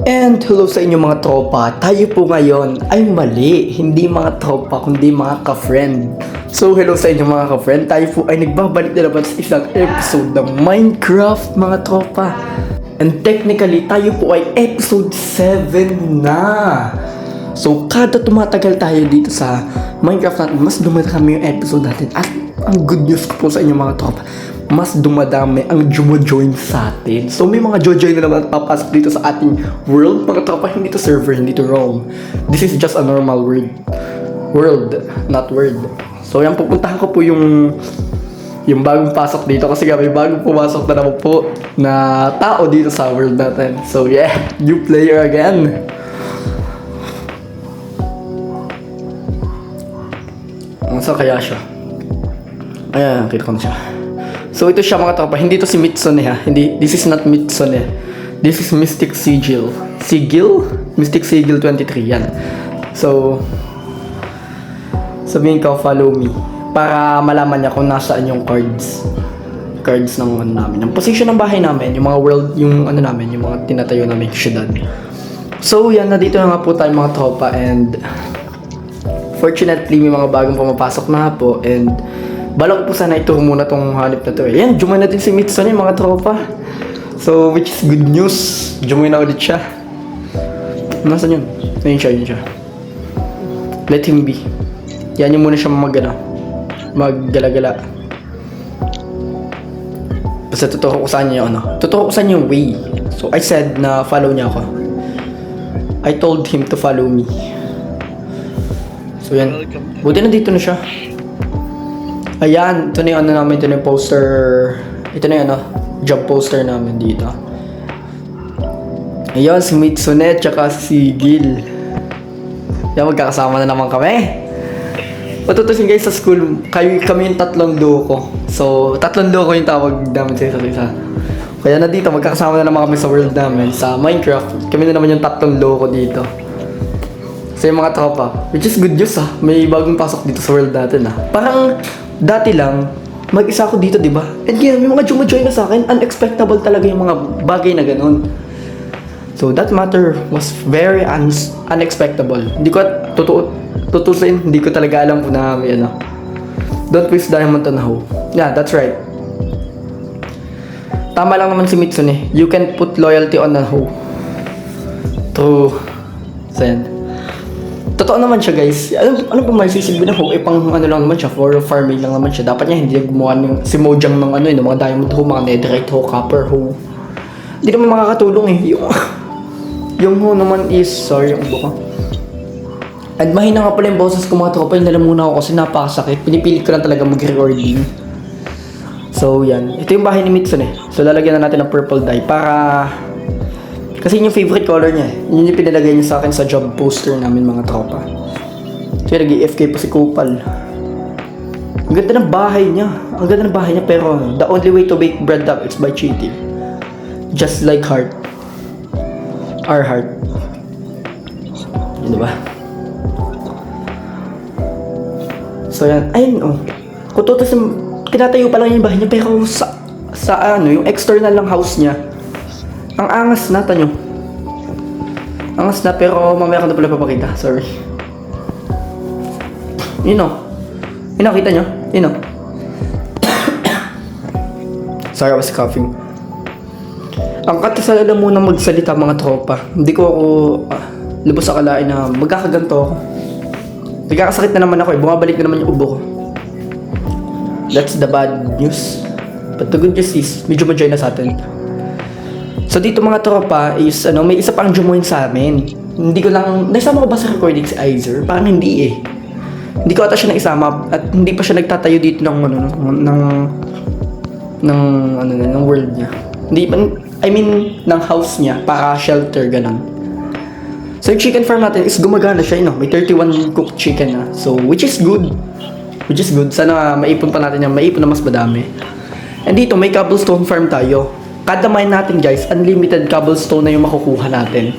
And hello sa inyo mga tropa. Tayo po ngayon ay mali. Hindi mga tropa, kundi mga ka-friend. So hello sa inyo mga ka-friend. Tayo po ay nagbabalik na naman sa isang episode ng Minecraft mga tropa. And technically, tayo po ay episode 7 na. So kada tumatagal tayo dito sa Minecraft natin, mas dumadami yung episode natin. At ang good news ko po sa inyo mga tropa, mas dumadami ang jumo-join sa atin. So may mga jojoy na naman papasok dito sa ating world. Mga tropa, hindi to server, hindi to roam. This is just a normal world, not world. So yan, pupuntahan ko po yung bagong pasok dito. Kasi may bagong pumasok na naman po na tao dito sa world natin. So yeah, new player again. Saan kaya siya? Ayan, kita ko na siya. So ito siya mga tropa, hindi to si Mitsune ha. Hindi, this is not Mitsune. This is Mystic Sigil. Mystic Sigil 23 yan. So sabihin ko, follow me para malaman niya kung nasaan yung cards ng ano namin, yung position ng bahay namin, yung mga world, yung ano namin, yung mga tinatayo namin syudad. So yan, nandito na nga po tayo mga tropa, and fortunately may mga bagong pumapasok na po, and balak po sana ituro muna tong hanip na to eh. Yan, jumoy natin si Mitsune mga tropa. So, which is good news. Jumoy na ulit siya. Nasaan yun? Ayun siya. Let him be. Yan yung muna siya maggala-gala. Basta tuturo ko saan niya tuturo ko saan yung way. So, I said na follow niya ako. I told him to follow me. So, yan. Buti na dito na siya. Ayan, ito na yung namin, ito na yung poster, ito na yung job poster namin dito. Ayan, si Mitsune, tsaka si Gil. Yan, magkakasama na naman kami. Patutusin guys sa school, kami yung tatlong duo ko. So, tatlong duo ko yung tawag namin sa isa. Kaya na dito, magkakasama na naman kami sa world namin, sa Minecraft. Kami na naman yung tatlong duo ko dito. So yung mga tropa, which is good news may bagong pasok dito sa world natin Parang dati lang, mag-isa ako dito, di ba? And yun, may mga jumo-join na sa akin. Unexpectable talaga yung mga bagay na ganun. So that matter was very unexpectable. Hindi ko tutusin, hindi ko talaga alam kung na may Don't waste diamond on hoe. Yeah, that's right. Tama lang naman si Mitsune. You can put loyalty on a hoe. True. Send. Totoo naman siya guys. Ano pa may sisilbi na hoe? Pang lang naman siya, for farming lang naman siya. Dapat niya hindi gumawa ng si Mojang ng ng mga diamond hoe, mga netherite hoe, copper hoe. Hindi naman makakatulong eh. Yung hoe naman is, sorry yung buka. And mahina nga pala yung boses ko mga tropa, yung muna ako kasi napakasakit. Pinipilit ko lang talaga mag-recording. So yan, ito yung bahay ni Mitsune. So lalagyan na natin ng purple dye para, kasi yun yung favorite color niya. Yun yung pinalagay niya sa akin sa job poster namin mga tropa. So nag-EFK pa si Kupal. Ang ganda ng bahay niya. Pero the only way to bake bread duck is by cheating. Just like heart. Our heart. Yun diba? So yan. Ayun kung tinatayo pa lang yung bahay niya, pero sa yung external lang house niya, ang angas na, tanyo. Angas na, pero mamaya ko na pala papakita. Sorry. Kita nyo? Sorry, I was coughing. Ang katasala muna magsalita mga tropa. Hindi ko ako lubos akalain na magkakaganto ako. Nagkakasakit na naman ako bumabalik na naman yung ubo ko. That's the bad news. But the good news is, medyo ma-join na sa atin. So dito mga tropa is may isa pang jumoin sa amin. Hindi ko lang, naisama ko ba sa recording si Izer? Parang hindi eh. Hindi ko ata siya naisama at hindi pa siya nagtatayo dito ng world niya. Ng house niya para shelter ganun. So yung chicken farm natin is gumagana siya, may 31 cooked chicken na. So which is good. Sana maipon pa natin yan, maipon na mas madami. And dito may cobblestone farm tayo. Kada mine natin guys, unlimited cobblestone na yung makukuha natin.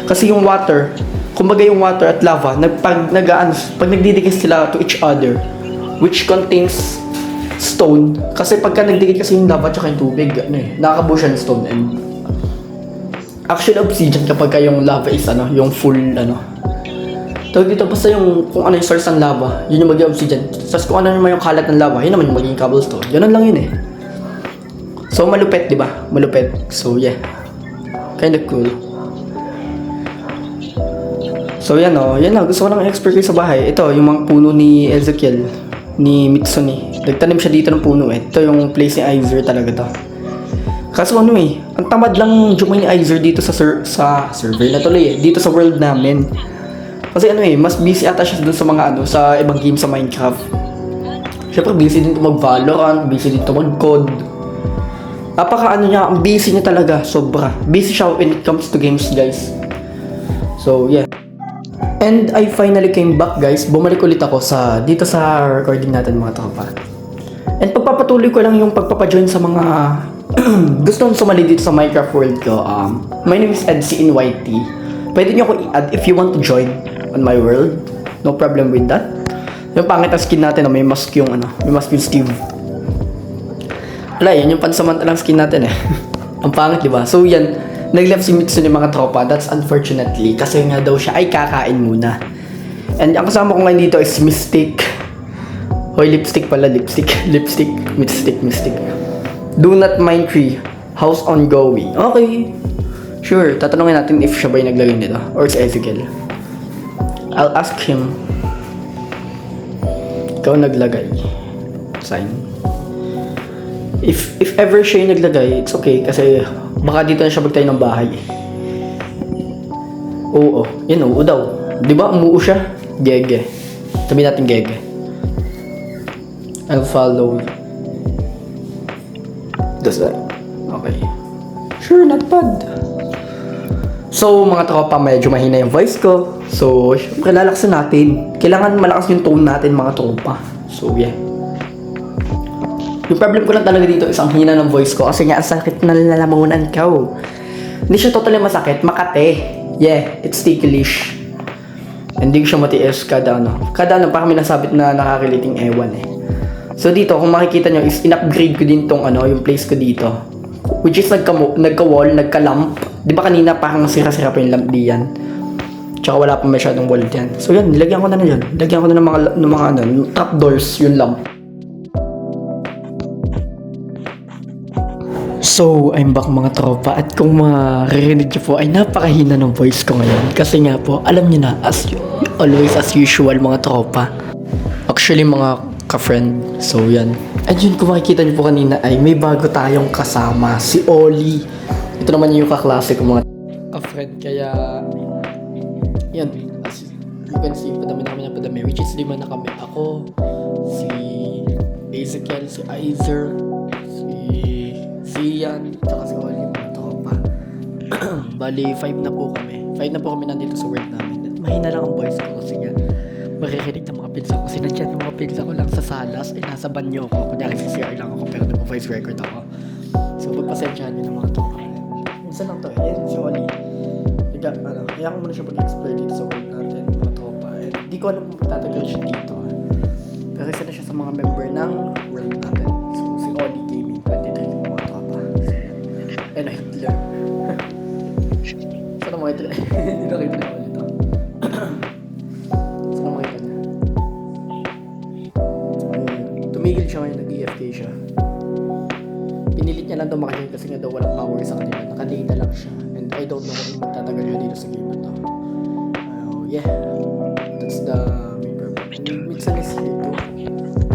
Kasi yung water, kumbaga yung water at lava, pag nagdidikit sila to each other, which contains stone. Kasi pagka nagdikit kasi yung lava at yung tubig, nakakabuo siya ng stone. And Actually, obsidian kapag yung lava is ano, yung full ano. Tawag dito, basta yung kung ano yung source ng lava, yun yung magiging obsidian. Tapos kung ano naman yung kalat ng lava, yun naman yung magiging cobblestone. Ganun lang yun eh. So, malupet, di ba? Malupet. So, yeah. Kinda cool. So, yan o. Yan na. Gusto ko lang i-explore kayo sa bahay. Ito, yung mga puno ni Ezekiel. Ni Mitsuni. Nagtanim siya dito ng puno eh. Ito yung place ni Izer talaga to. Kaso ano eh, ang tamad lang join ni Izer dito sa server na tuloy eh. Dito sa world namin. Kasi ano eh, mas busy ata siya dun sa mga ano, sa ibang game sa Minecraft. Siyempre busy din to mag-Valorant, busy din to mag-code. Napaka ano niya, ang busy niya talaga, sobra. Busy siya when it comes to games, guys. So, yeah. And I finally came back, guys. Bumalik ulit ako dito sa recording natin, mga tropa. And pagpapatuloy ko lang yung pagpapajoin sa mga gusto sumali dito sa Minecraft world ko. My name is EdCNYT. Pwede niyo ako i-add if you want to join on my world. No problem with that. Yung pangit na skin natin, may mask yung ano, may mask yung Steve. Wala, yun yung pansamantalang skin natin eh. Ang pangit, di ba? So yan, nag-left si Mitsu ni mga tropa. That's unfortunately. Kasi nga daw siya ay kakain muna. And ang kasama ko ngayon dito is Mystic. Hoy, lipstick pala, lipstick. Lipstick, Mystic. Do not mind tree. House ongoing. Okay. Sure, tatanungin natin if siya ba yung naglagay nito. Or si Ezekiel. I'll ask him. Ikaw naglagay. Sign. If ever siya yung naglagay, it's okay. Kasi baka dito na siya magtayo ng bahay. Oo. Yan oo daw. Diba umuo siya? Gege. Sabihin natin gege. I'll follow. Does that? Okay. Sure, not bad. So, mga tropa, medyo mahina yung voice ko. So, syempre, lalaksan natin. Kailangan malakas yung tone natin, mga tropa. So, yeah. Yung problem ko lang talaga dito is ang hina ng voice ko. Kasi nga, ang sakit na lalamunan ko. Hindi siya totally masakit. Makate. Yeah, it's ticklish. Hindi ko siya matiis kada ano. Kada ano, parang may nasabit na nakakiliting ewan eh. So dito, kung makikita nyo, is in-upgrade ko din tong ano, yung place ko dito. Which is nagka-wall, nagka-lamp. Di ba kanina parang sira-sira pa yung lamp diyan? Tsaka wala pa masyadong wall diyan. So yan, nilagyan ko na dyan. Nilagyan ko na ng mga ano, trapdoors, yung lamp. So, I'm back mga tropa. At kung maririnig nyo po, ay napakahina ng voice ko ngayon. Kasi nga po, alam nyo na, always as usual mga tropa. Actually mga ka-friend. So, yan. And yun, kung makikita niyo po kanina ay may bago tayong kasama. Si Oli. Ito naman yung kaklase ko mga ka-friend. Kaya, yan. As you can see, padami na kami ng padami. Which is lima na kami. Ako, si Ezekiel, si Izer, si Zian, tsaka si Oli, mga tropa. Bali, 5 na po kami. 5 na po kami nandito sa world namin. At mahina lang ang voice ko kasi nga marikinig ng mga pinsa ko. Sinadyan ng mga pinsa ko lang sa salas. Ay, nasa banyo ko. Kunyari si CR lang ako pero nag-voice record ako. So, pagpasensyahan nyo ng mga tropa. Minsan lang to eh. Yan, si Oli. Kaya ko muna siya mag-explore dito sa world natin, mga tropa. And di ko alam kung magtatagal siya dito. Pero isa na siya sa mga member ng world natin. So, si Oli Gaming 23, mga tropa. So, and Hitler. Saan mo ito? Hindi nakita na Oli to. Saan mo ito niya? Tumigil siya ngayon, nag-EFK siya. Pinilit niya lang daw makajoin kasi nga daw walang power sa kanila. Naka-data lang siya. And I don't know kung magtatagal siya dito sa game na to. Yeah. That's the main purpose. And minsan is dito.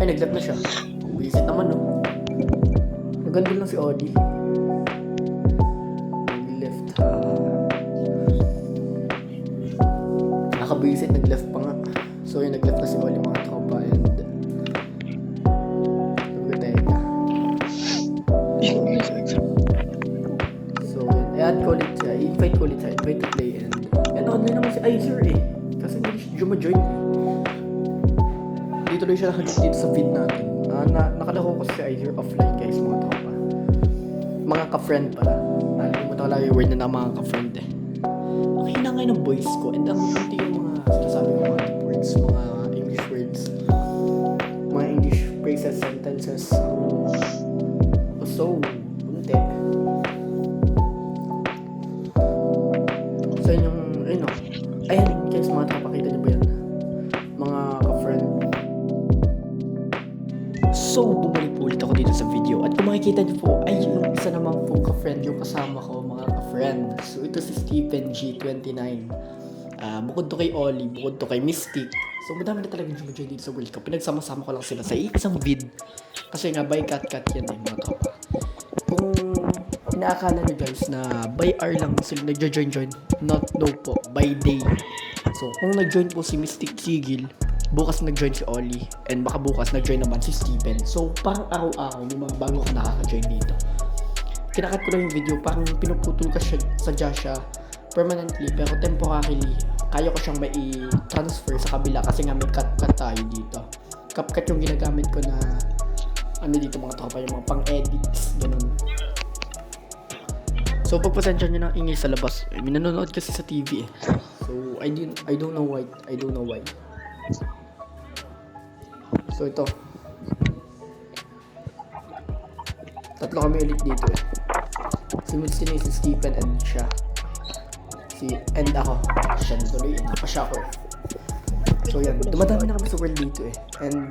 Ay, nag-left na siya. Visit naman, no? Maganda lang si Audi. Nag-left. Naka-visit, nag-left pa nga. So, yung nag-left na si Audi, mga tropa. And so, i-add ko ulit siya. I-invite ko ulit siya. Invite to play. And online naman si Izer eh. Kasi hindi siya jumajoin. Dito lang siya nakagit dito sa feed natin. Nakalako ko si Izer offline, guys, mga tropa. Mga ka-friend pala. Nalimutan ko lang yung word na mga ka-friend eh. Okay na ngayon ang voice ko. And ang hindi yung mga sinasabi ko mga deep words, mga English words, mga English phrases, sentences. So, hindi. So, bumalik po ulit ako dito sa video. At kung makikita niyo po, ay yung isa naman po ka-friend yung kasama ko, mga ka-friend. So, ito si Stephen G29. Bukod to kay Ollie, bukod to kay Mystic. So, madami na talagang join dito sa World Cup. Pinagsama-sama ko lang sila sa isang vid. Kasi nga, by cat-cat yan eh, mga tropa. Kung inaakala nyo guys na by hour lang sila nagjo-join, not no po, by day. So, kung nag-join po si Mystic Sigil, bukas nag-join si Ollie, and baka bukas nag-join naman si Steven. So, parang araw-araw yung mga bago ako nakaka-join dito. Kinakat ko lang yung video, parang pinuputol ka sadya siya permanently, pero temporarily, kaya ko siyang mai-transfer sa kabila kasi nga may cut-cut tayo dito. Cut-cut yung ginagamit ko na, ano dito mga tropa, yung mga pang-edits, ganun. So, pagpasensya nyo ng ingay sa labas, may nanonood kasi sa TV eh. So, I don't know why. So ito, tatlo kami ulit dito eh. Si Mitsuno, si Stephen, and siya. And ako. Siya na tuloy, hindi pa siya ako eh. So yan, dumadami na kami sa world dito eh. And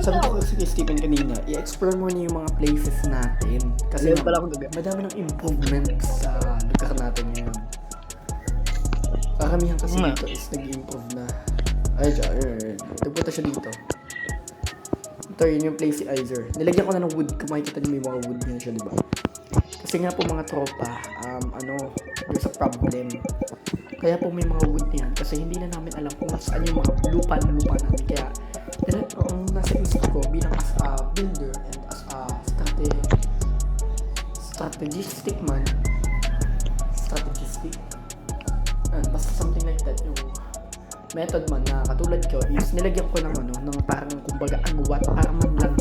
sabi ko si Stephen kanina, i-explore mo na yung mga places natin. Kasi madami ng improvement sa lugar natin ngayon. Karamihan kasi dito is nag-improve na. Ay, dyan. Nagpunta siya dito. Ito, yun yung place si Izer. Nilagyan ko na ng wood. Kung makikita niyo may mga wood niya siya, diba? Kasi nga po mga tropa, there's a problem. Kaya po may mga wood niyan. Kasi hindi na namin alam kung saan yung mga lupa namin. Kaya, ang nasa isip ko bilang as a builder and as a strategistic man. Basta something like that yung method man na katulad ko is nilagyan ko ng ng parang kumbaga anuwat para man lang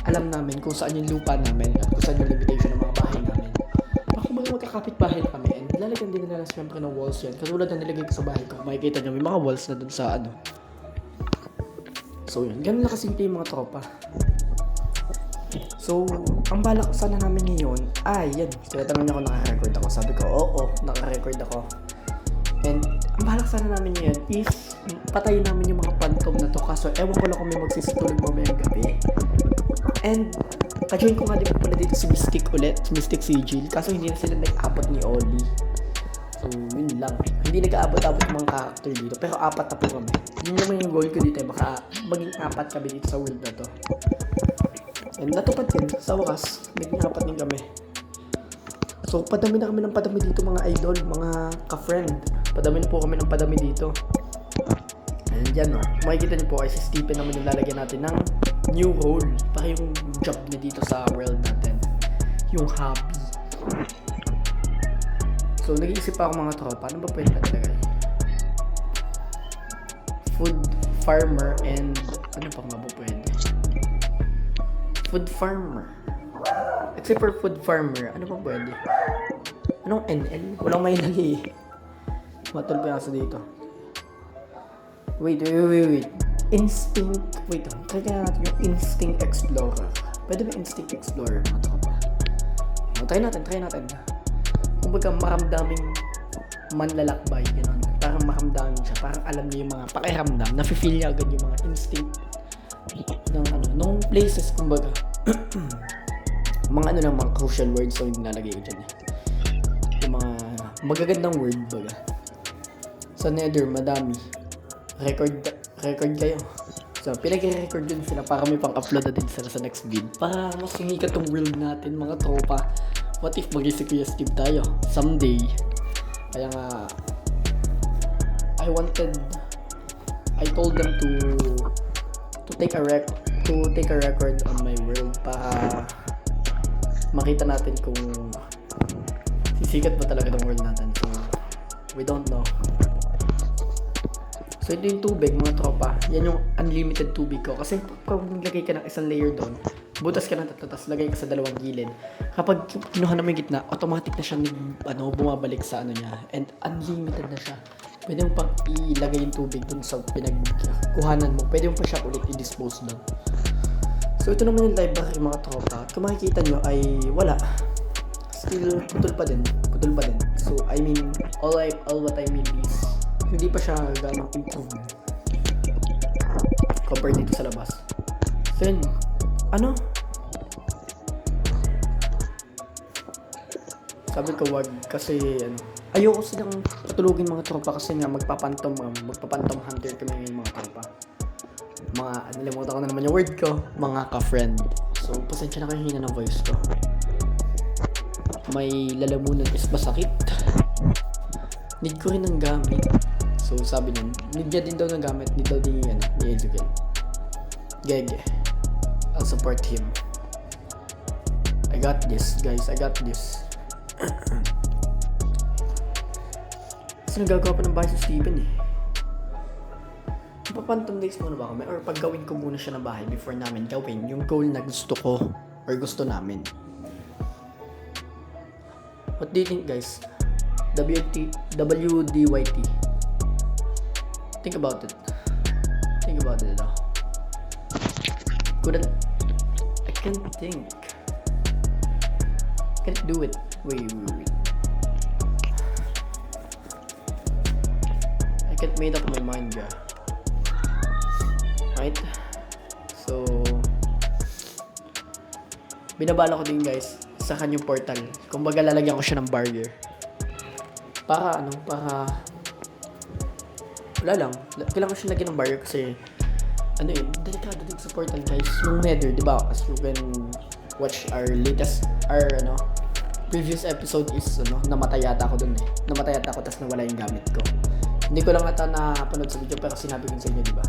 alam namin kung saan yung lupa namin at kung saan yung limitation ng mga bahay namin. Para kumbaga magkakapit bahay na kami and lalagyan din nila siyempre ng walls yan. Katulad na nilagay ko sa bahay ko, makikita nyo may mga walls na dun sa So yun, ganun lang kasimple yung mga tropa. So, ang balak sana namin ngayon ay yan. Tinatanong niya kung naka-record ako. Sabi ko, oo, naka-record ako. And ang balak sana namin ngayon is patayin namin yung mga phantom na to. Kaso ewan ko lang kung may magsisitulog mamayang gabi. And ka-join ko nga din pala dito si Mystic ulit, si Mystic Sigil. Kaso hindi na sila nag-abot ni Ollie. So yun lang. Hindi nag-aabot-abot yung mga character dito. Pero 4 na po kami. Yun naman yung goal ko dito eh. Baka maging 4 kami dito sa world na to. And natupad din. Sa wakas, naging 4 din kami. So padami na kami ng padami dito mga idol, mga ka-friend. Padami na po kami ng padami dito. And yan no. Makikita niyo po ay si Stephen naman yung lalagyan natin ng new role. Para yung job niya dito sa world natin. Yung hobby. So nag-iisip pa ako mga tropa. Ano ba pwede natin? Food farmer and ano pa nga ba pwede? Food farmer. Except for food farmer, ano pa pwede? Anong NL? Walang may lagi eh. Matol pa nasa dito. Wait. Instinct. Wait, try kaya natin yung Instinct Explorer. Pwede ba Instinct Explorer? Mato ka pa. Try natin. Kumbaga maramdaming manlalakbay, gano'n. Parang maramdamin siya. Parang alam niya yung mga pakiramdam. Nafe-feel niya agad yung mga instinct nung places, kumbaga. mga mga crucial words so yung nilalagay ko dyan eh. Yung mga magagandang word baga. Sa Nether, madami. Record kayo. So, pinag-record yun sila para may pang-upload na din sila sa next vid. Para mas sumikat tong world natin, mga tropa. What if maging si Kuya Steve tayo? Someday. Kaya nga, I told them to take a record on my world para makita natin kung sisikat ba talaga ng world natin. So, we don't know. So, ito yung tubig, mga tropa. Yan yung unlimited tubig ko. Kasi pag naglagay ka ng isang layer doon, butas ka ng tatlo, tapos lagay ka sa dalawang gilid. Kapag kinuha na mo yung gitna, automatic na siya bumabalik sa niya. And unlimited na siya. Pwede mo pang ilagay yung tubig doon sa pinagkuhanan mo. Pwede mo pa siya ulit i-dispose doon. So, ito naman yung library, mga tropa. Kung makikita nyo ay wala. Still, putol pa din. So, I mean, all what I mean is, hindi pa siya ganong improve compared dito sa labas. So, yun. Ano? Sabi ko wag kasi ano, ayoko silang patulugin mga tropa kasi nga magpapantom hunter kami ngayon mga tropa. Mga, nalimutan ko na naman yung word ko, mga ka-friend. So, pasensya na kayo hina ng voice ko. May lalamunan is masakit. Need ko rin ng gamit. So, sabi niya, need niya din daw ng gamit, need daw din ni Ezekiel. Gege. I'll support him. I got this, guys. I got this. Kasi nagagawa pa ng bahay si Steven eh. Papantom days muna ba kami? Or paggawin ko muna siya ng bahay before namin gawin yung goal na gusto ko or gusto namin. What do you think, guys? WDYT. Think about it. Think about it. I can't think. I can't do it. Wait. I can't make up my mind, yeah. Right? So, binabala ko din guys sa kanyang portal. Kumbaga lalagyan ko siya ng barrier. Para wala lang. Kailangan ko siya lagyan ng barrier kasi delikado din sa portal guys. Yung nether, di ba? As you can watch our previous episode is namatay yata ako dun eh. Namatay yata ako tas nawala yung gamit ko. Hindi ko lang ata napanood sa video pero sinabi ko sa inyo, di ba?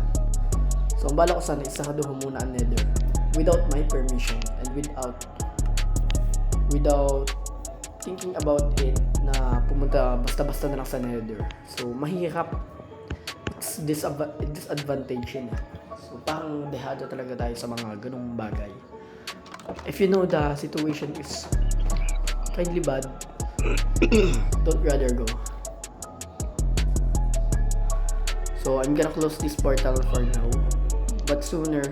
So, ang bala ko sana isahaduhan muna ang nether without my permission and without thinking about it na pumunta basta-basta na lang sa nether. So, mahirap. It's disadvantage yun. So, parang dehado talaga tayo sa mga ganung bagay. If you know the situation is kindly bad, don't rather go. So, I'm gonna close this portal for now. But sooner,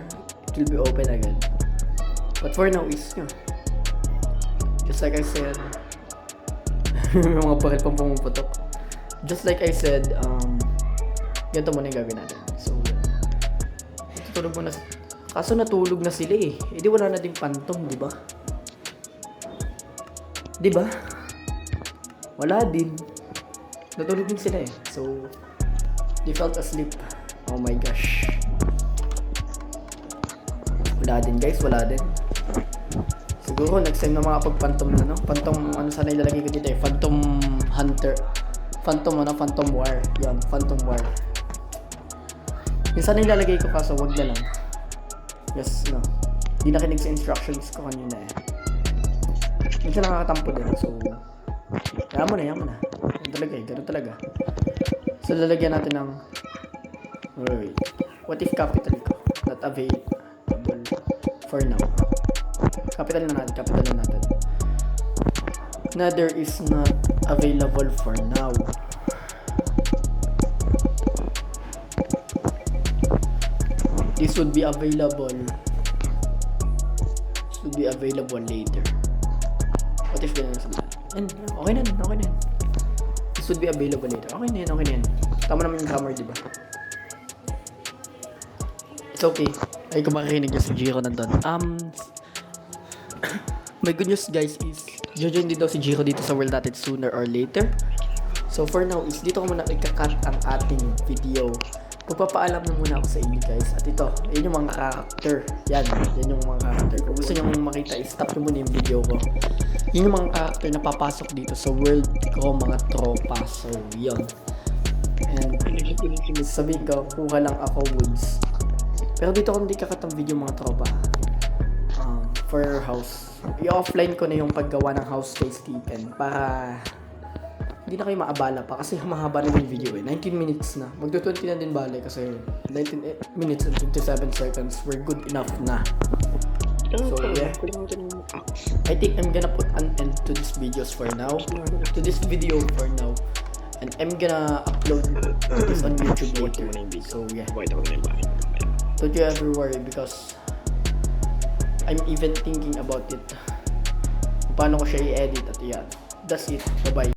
it will be open again. But for now is, just like I said, may mga bakit pang pumuputok. Just like I said, ganito muna yung gagawin natin. So, tutulog muna. Kaso natulog na sila eh. Di wala na ding phantom, di ba? Di ba? Wala din. Natulog din sila eh. So, they felt asleep. Oh my gosh. Wala din guys, wala din. Siguro next time na makapag-phantom na Phantom, sana ilalagay ko dito eh. Phantom Hunter. Phantom War. Yan, Phantom War. Yung sana ilalagay ko kaso wag na lang. Yes, di nakinig sa instructions ko kanina eh. Minsan nakakatampo din. So, yaman na. Ganun talaga. So, lalagyan natin ng wait. What if capital ko? Not available for now. Capital na natin. Nether is not available for now. This would be available. Later. What if ganun sa and okay na. This would be available later. Okay na yan. Tama naman yung grammar, di ba? It's okay. Ay, kung makikinig niya si Jiro nandun. My good news guys is jojoin din daw si Jiro dito sa world natin sooner or later. So for now is dito ko muna ika-cut ang ating video. Magpapaalam na muna ako sa inyo guys. At ito, yun yung mga character. Yan yung mga character. Kung gusto nyo makita, stop nyo muna yung video ko. Yun yung mga character na papasok dito sa world ko mga tropa. So yun. And sabihin ko, kuha lang ako woods. Pero dito ko hindi kakatang video mga tropa. For house. I-offline ko na yung paggawa ng house kay Stephen para hindi na kayo maabala pa kasi mahaba na yung video eh. 19 minutes na. Magto-20 na din bale kasi 19 minutes and 57 seconds were good enough na. So yeah. I think I'm gonna put an end to this video for now. And I'm gonna upload this on YouTube later. So yeah. Don't you ever worry because I'm even thinking about it. Paano ko siya i-edit at yan. That's it. Bye-bye.